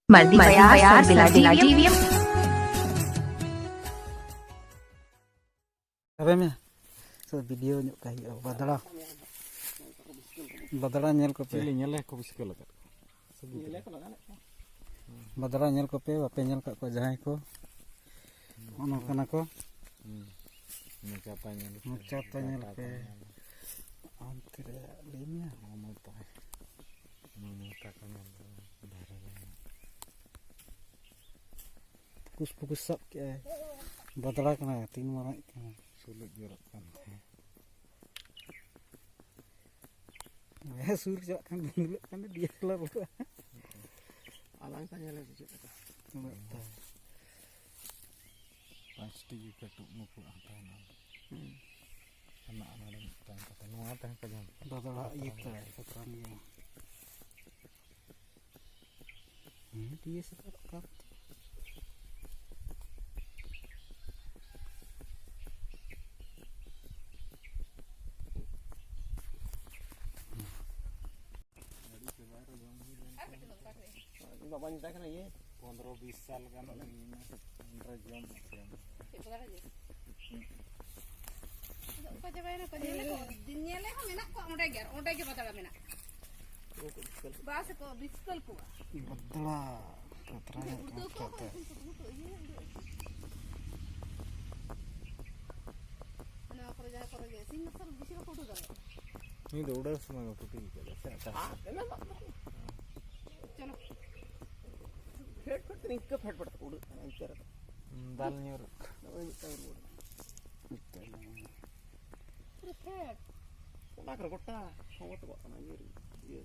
Bayar bela diri. Apa ya? So video nyok kahi badala nyel ko pe nyele ko biskol ka badala nyel ko pe bape nyel ka ko jahay ko ono kana ko mucata nyel pe antire limnya moto ka nyel pukus sap ke badala kana tin marai kana sulit jorok kan ya sur jak kan dulu kan dia kelar alang tanya lagi cerita pasti ketuk muku antana anak-anak dan kata nuat teh kajang badala ita keterannya dia sekarang bapak nyita kan aja 15-20 साल kan lagi ini jam Ko jabayna ko nyele ko menak ko onde ge batala menak. Bas ko biskal ko. badala keterannya kata Ana ko ge sin sar bisira ko do ini udah semua putih gitu चलो फेट नहीं कब फेट पड़ता उड़ अंतर दाल नहीं और फेट ना कर कोटा हो तो बात ना ये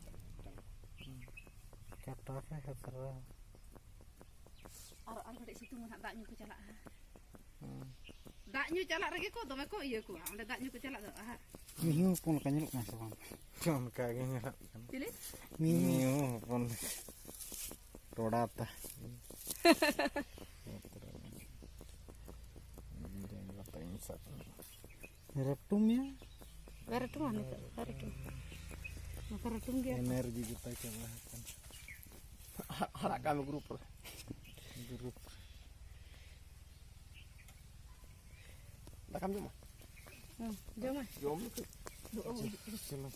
kata apa ketera ar bade situ mun dak nyu ko calak dak nyu calak rege ko dome ko iya ko onde dak nyu ko calak ha miu pun kanyel kan soban cuma kagaknya kan pilih miu pun rodata retum ya Karatum anu karatum. Karatum ge energi kita coba kan anak kami grup dah kami mah jom chalo